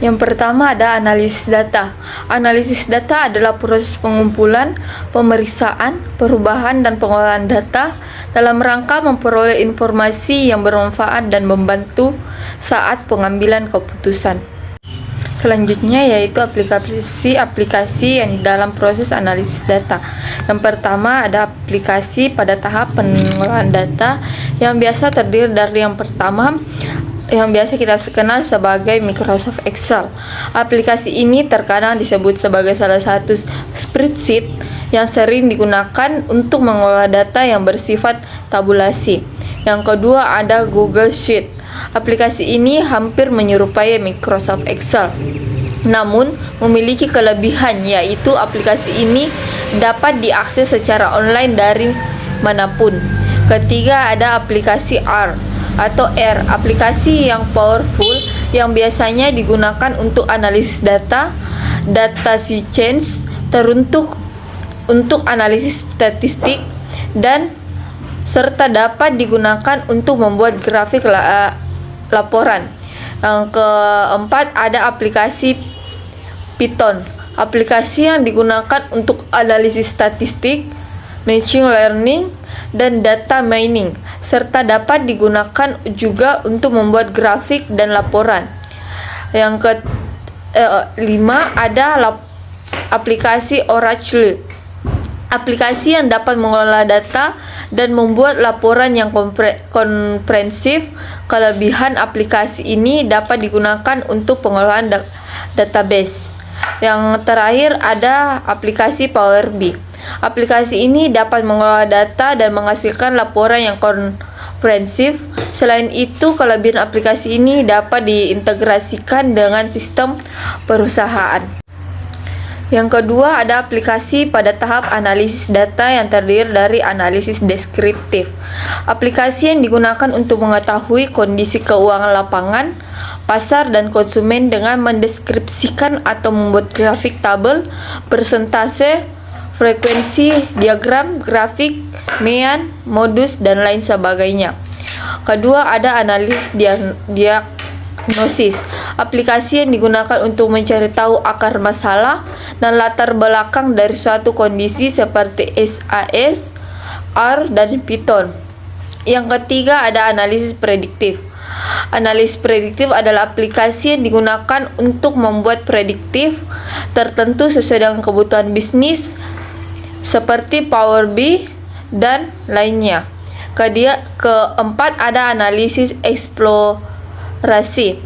Yang pertama ada analisis data. Analisis data adalah proses pengumpulan, pemeriksaan, perubahan, dan pengolahan data dalam rangka memperoleh informasi yang bermanfaat dan membantu saat pengambilan keputusan. Selanjutnya yaitu aplikasi yang dalam proses analisis data. Yang pertama ada aplikasi pada tahap pengolahan data yang biasa terdiri dari yang pertama yang biasa kita kenal sebagai Microsoft Excel. Aplikasi ini terkadang disebut sebagai salah satu spreadsheet yang sering digunakan untuk mengolah data yang bersifat tabulasi. Yang kedua ada Google Sheet. Aplikasi ini hampir menyerupai Microsoft Excel, namun memiliki kelebihan, yaitu aplikasi ini dapat diakses secara online dari manapun. Ketiga ada aplikasi R, aplikasi yang powerful yang biasanya digunakan untuk analisis data science teruntuk untuk analisis statistik dan serta dapat digunakan untuk membuat grafik laporan. Yang keempat ada aplikasi Python, aplikasi yang digunakan untuk analisis statistik, machine learning, dan data mining, serta dapat digunakan juga untuk membuat grafik dan laporan. Yang kelima ada aplikasi Oracle, aplikasi yang dapat mengolah data dan membuat laporan yang komprehensif. Kelebihan aplikasi ini dapat digunakan untuk pengolahan database. Yang terakhir ada aplikasi Power BI. Aplikasi ini dapat mengolah data dan menghasilkan laporan yang komprehensif. Selain itu, kelebihan aplikasi ini dapat diintegrasikan dengan sistem perusahaan. Yang kedua ada aplikasi pada tahap analisis data yang terdiri dari analisis deskriptif. Aplikasi yang digunakan untuk mengetahui kondisi keuangan lapangan, pasar, dan konsumen dengan mendeskripsikan atau membuat grafik tabel, persentase, frekuensi, diagram, grafik, mean, modus, dan lain sebagainya. Kedua ada analisis diagnosis. Aplikasi yang digunakan untuk mencari tahu akar masalah dan latar belakang dari suatu kondisi seperti SAS, R, dan Python. Yang ketiga ada analisis prediktif. Analisis prediktif adalah aplikasi yang digunakan untuk membuat prediktif tertentu sesuai dengan kebutuhan bisnis seperti Power BI dan lainnya. Keempat ada analisis eksplorasi.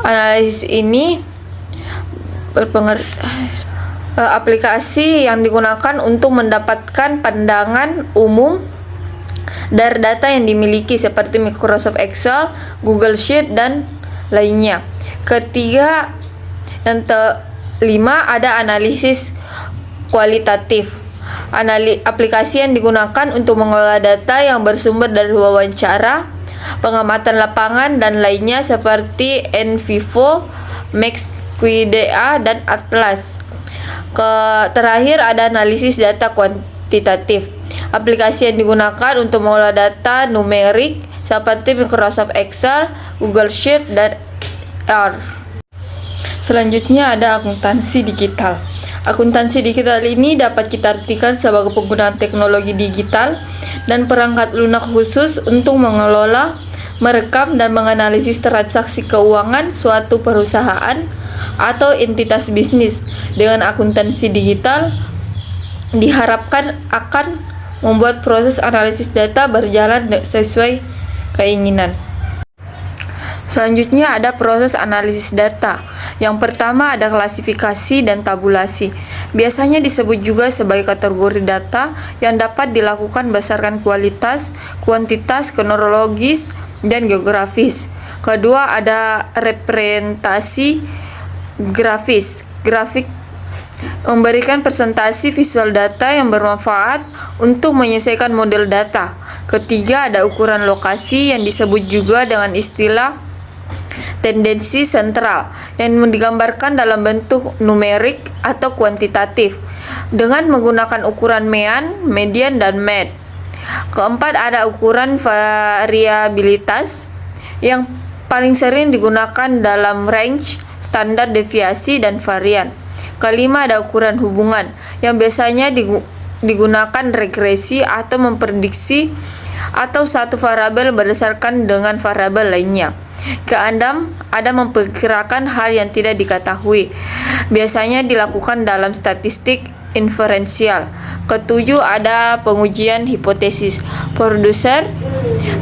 Analisis ini aplikasi yang digunakan untuk mendapatkan pandangan umum dari data yang dimiliki seperti Microsoft Excel, Google Sheet, dan lainnya. Ketiga, yang kelima ada analisis kualitatif. Aplikasi yang digunakan untuk mengolah data yang bersumber dari wawancara, pengamatan lapangan, dan lainnya seperti NVivo, MaxQDA, dan Atlas. Terakhir ada analisis data kuantitatif. Aplikasi yang digunakan untuk mengolah data numerik seperti Microsoft Excel, Google Sheet, dan R. Selanjutnya ada akuntansi digital. Akuntansi digital ini dapat kita artikan sebagai penggunaan teknologi digital dan perangkat lunak khusus untuk mengelola, merekam, dan menganalisis transaksi keuangan suatu perusahaan atau entitas bisnis. Dengan akuntansi digital diharapkan akan membuat proses analisis data berjalan sesuai keinginan. Selanjutnya ada proses analisis data. Yang pertama ada klasifikasi dan tabulasi. Biasanya disebut juga sebagai kategori data yang dapat dilakukan berdasarkan kualitas, kuantitas, kronologis, dan geografis. Kedua ada representasi grafis. Grafik memberikan presentasi visual data yang bermanfaat untuk menyelesaikan model data. Ketiga ada ukuran lokasi yang disebut juga dengan istilah tendensi sentral yang digambarkan dalam bentuk numerik atau kuantitatif dengan menggunakan ukuran mean, median, dan mode. Keempat ada ukuran variabilitas yang paling sering digunakan dalam range, standar deviasi, dan varian. Kelima, ada ukuran hubungan yang biasanya digunakan regresi atau memprediksi atau satu variabel berdasarkan dengan variabel lainnya. Keenam, ada memperkirakan hal yang tidak diketahui. Biasanya dilakukan dalam statistik inferensial. Ketujuh, ada pengujian hipotesis. Produser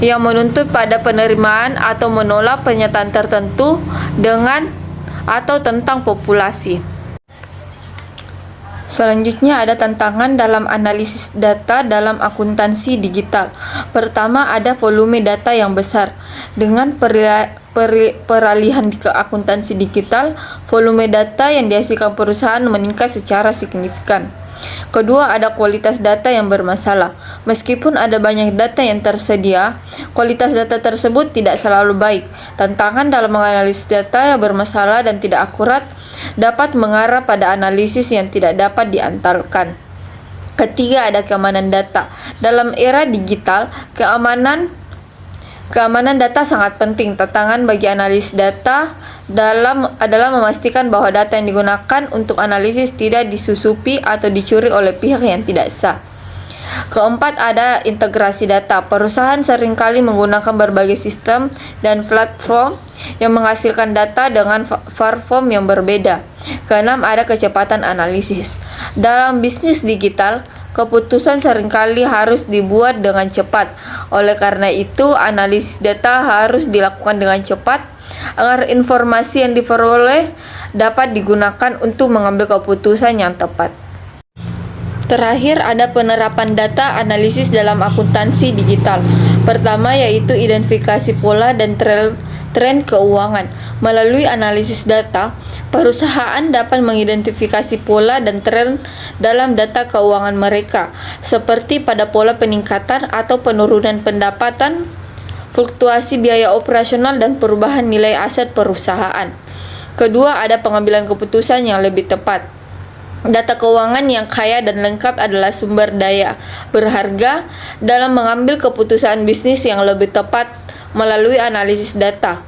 yang menuntut pada penerimaan atau menolak pernyataan tertentu dengan atau tentang populasi. Selanjutnya ada tantangan dalam analisis data dalam akuntansi digital. Pertama, ada volume data yang besar. Dengan peralihan ke akuntansi digital, volume data yang dihasilkan perusahaan meningkat secara signifikan. Kedua, ada kualitas data yang bermasalah. Meskipun ada banyak data yang tersedia, kualitas data tersebut tidak selalu baik. Tantangan dalam menganalisis data yang bermasalah dan tidak akurat dapat mengarah pada analisis yang tidak dapat diantarkan. Ketiga, ada keamanan data. Dalam era digital, keamanan data sangat penting. Tantangan bagi analis data adalah memastikan bahwa data yang digunakan untuk analisis tidak disusupi atau dicuri oleh pihak yang tidak sah. Keempat, ada integrasi data. Perusahaan seringkali menggunakan berbagai sistem dan platform yang menghasilkan data dengan platform yang berbeda. Keenam, ada kecepatan analisis. Dalam bisnis digital, keputusan seringkali harus dibuat dengan cepat. Oleh karena itu, analisis data harus dilakukan dengan cepat agar informasi yang diperoleh dapat digunakan untuk mengambil keputusan yang tepat. Terakhir, ada penerapan data analisis dalam akuntansi digital. Pertama, yaitu identifikasi pola dan tren keuangan. Melalui analisis data, perusahaan dapat mengidentifikasi pola dan tren dalam data keuangan mereka, seperti pada pola peningkatan atau penurunan pendapatan, fluktuasi biaya operasional, dan perubahan nilai aset perusahaan. Kedua, ada pengambilan keputusan yang lebih tepat. Data keuangan yang kaya dan lengkap adalah sumber daya berharga dalam mengambil keputusan bisnis yang lebih tepat melalui analisis data,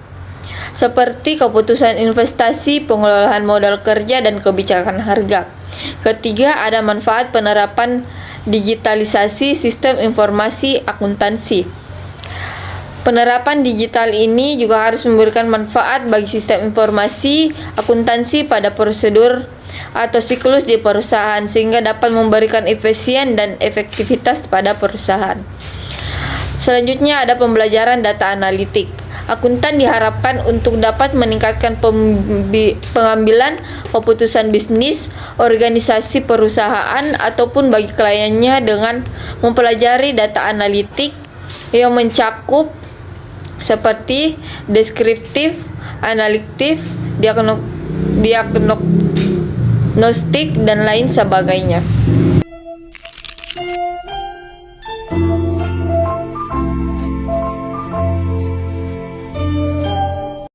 seperti keputusan investasi, pengelolaan modal kerja, dan kebijakan harga. Ketiga, ada manfaat penerapan digitalisasi sistem informasi akuntansi. Penerapan digital ini juga harus memberikan manfaat bagi sistem informasi akuntansi pada prosedur atau siklus di perusahaan, sehingga dapat memberikan efisien dan efektivitas pada perusahaan. Selanjutnya ada pembelajaran data analitik. Akuntan diharapkan untuk dapat meningkatkan pengambilan keputusan bisnis, organisasi perusahaan, ataupun bagi kliennya dengan mempelajari data analitik yang mencakup seperti deskriptif, analitik, diagnostik, dan lain sebagainya.